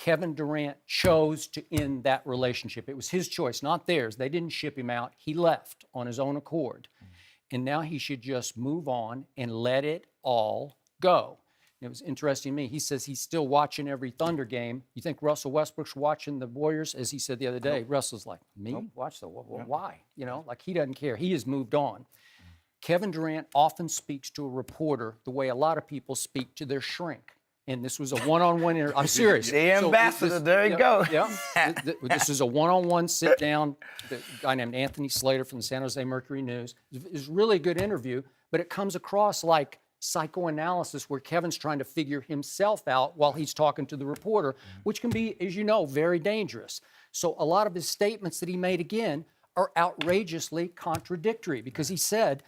Kevin Durant chose to end that relationship. It was his choice, not theirs. They didn't ship him out. He left on his own accord. And now he should just move on and let it all go. And it was interesting to me. He says he's still watching every Thunder game. You think Russell Westbrook's watching the Warriors? As he said the other day, nope. Russell's like, me? Nope. Watch the, why? You know, like he doesn't care. He has moved on. Kevin Durant often speaks to a reporter the way a lot of people speak to their shrink. And this was a one-on-one interview. I'm serious. The ambassador, there you go. Yeah. This is a one-on-one sit-down. The guy named Anthony Slater from the San Jose Mercury News. It's really a good interview, but it comes across like psychoanalysis where Kevin's trying to figure himself out while he's talking to the reporter, which can be, as you know, very dangerous. So a lot of his statements that he made, again, are outrageously contradictory because he said,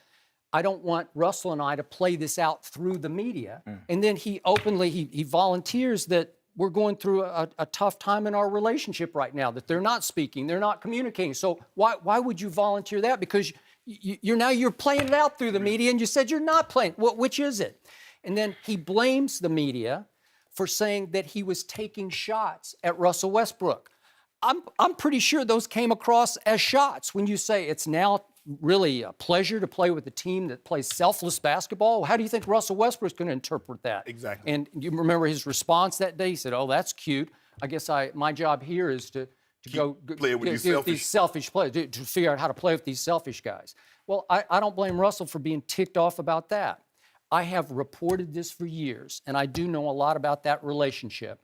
I don't want Russell and I to play this out through the media. And then he openly, he volunteers that we're going through a tough time in our relationship right now, that they're not speaking, they're not communicating. So why would you volunteer that? Because you're playing it out through the media and you said you're not playing. Which is it? And then he blames the media for saying that he was taking shots at Russell Westbrook. I'm pretty sure those came across as shots when you say it's now really a pleasure to play with a team that plays selfless basketball. How do you think Russell Westbrook's going to interpret that? Exactly. And you remember his response that day? He said, oh, that's cute. I guess my job here is to go play with these selfish players, to figure out how to play with these selfish guys. Well, I don't blame Russell for being ticked off about that. I have reported this for years, and I do know a lot about that relationship.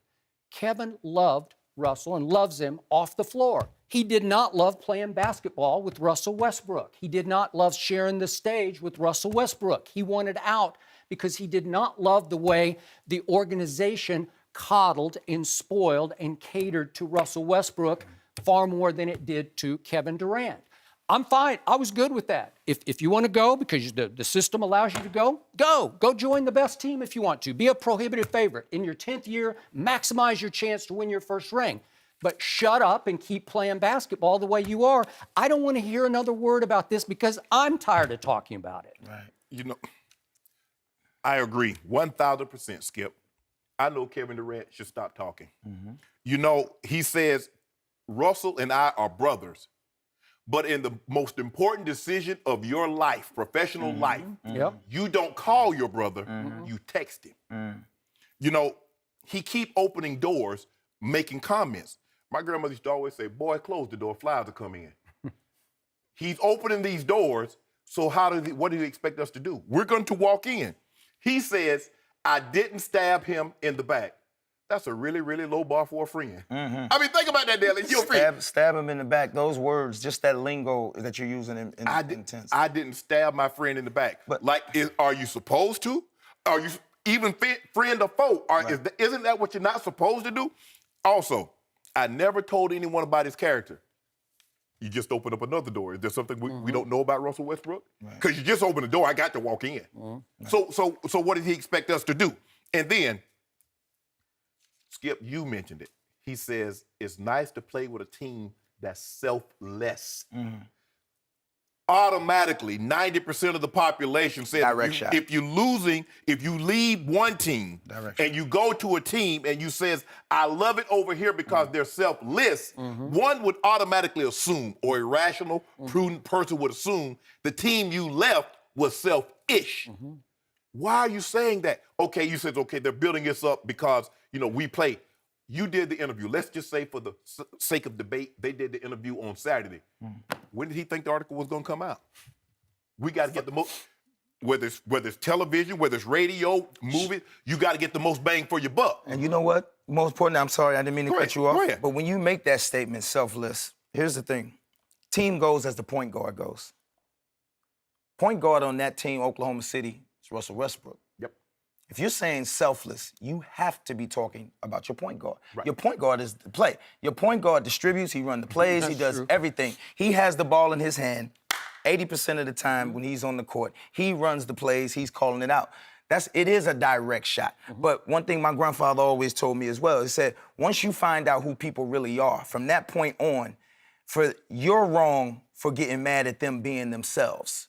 Kevin loved Russell and loves him off the floor. He did not love playing basketball with Russell Westbrook. He did not love sharing the stage with Russell Westbrook. He wanted out because he did not love the way the organization coddled and spoiled and catered to Russell Westbrook far more than it did to Kevin Durant. I'm fine. I was good with that. If you want to go because the system allows you to go, go. Go join the best team if you want to. Be a prohibitive favorite. In your 10th year, maximize your chance to win your first ring. But shut up and keep playing basketball the way you are. I don't want to hear another word about this because I'm tired of talking about it. Right. You know, I agree 1,000%, Skip. I know Kevin Durant should stop talking. You know, he says, Russell and I are brothers. But in the most important decision of your life, professional life, you don't call your brother, you text him. You know, he keep opening doors, making comments. My grandmother used to always say, boy, close the door, flies will come in. He's opening these doors, so what do you expect us to do? We're going to walk in. He says, I didn't stab him in the back. That's a really, really low bar for a friend. I mean, think about that, Nelly. You're stab him in the back. Those words, just that lingo that you're using in tense. I didn't stab my friend in the back. But are you supposed to? Are you even friend or foe? Isn't that what you're not supposed to do? Also, I never told anyone about his character. You just opened up another door. Is there something we don't know about Russell Westbrook? Because you just opened the door, I got to walk in. So what did he expect us to do? And then, Skip, you mentioned it. He says, it's nice to play with a team that's selfless. Automatically, 90% of the population says if you leave one team and you go to a team and you says, I love it over here because they're selfless, one would automatically assume, or irrational, prudent person would assume, the team you left was selfish. Why are you saying that? Okay, you said, okay, they're building this up because, you know, we play. You did the interview. Let's just say for the sake of debate, they did the interview on Saturday. When did he think the article was going to come out? We got to get the most, whether it's television, whether it's radio, movie, you got to get the most bang for your buck. And you know what? Most important, I'm sorry, I didn't mean to cut you off. Go ahead. But when you make that statement, selfless, here's the thing. Team goes as the point guard goes. Point guard on that team, Oklahoma City, is Russell Westbrook. If you're saying selfless, you have to be talking about your point guard. Your point guard is the play. Your point guard distributes, he runs the plays, he does everything. He has the ball in his hand 80% of the time when he's on the court. He runs the plays, he's calling it out. It is a direct shot. But one thing my grandfather always told me as well, he said, once you find out who people really are, from that point on, you're wrong for getting mad at them being themselves.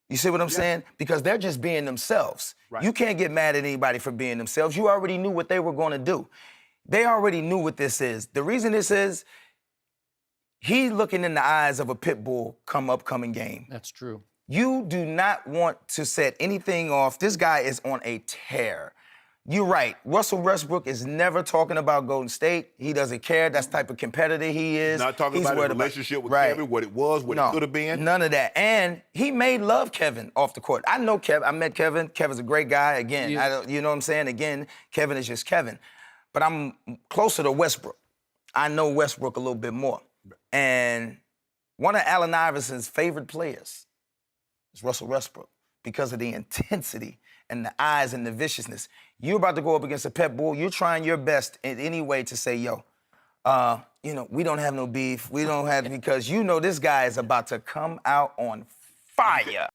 You see what I'm saying? Because they're just being themselves. You can't get mad at anybody for being themselves. You already knew what they were going to do. They already knew what this is. The reason this is, he's looking in the eyes of a pit bull come upcoming game. That's true. You do not want to set anything off. This guy is on a tear. You're right. Russell Westbrook is never talking about Golden State. He doesn't care. That's the type of competitor he is. Not talking He's about his worried relationship with right. Kevin, what it was, what it could have been. None of that. And he made love Kevin off the court. I know Kevin. I met Kevin. Kevin's a great guy. Again, you know what I'm saying? Again, Kevin is just Kevin. But I'm closer to Westbrook. I know Westbrook a little bit more. And one of Allen Iverson's favorite players is Russell Westbrook because of the intensity and the eyes and the viciousness. You're about to go up against a pet bull. You're trying your best in any way to say, yo, we don't have no beef. We don't have, because you know this guy is about to come out on fire.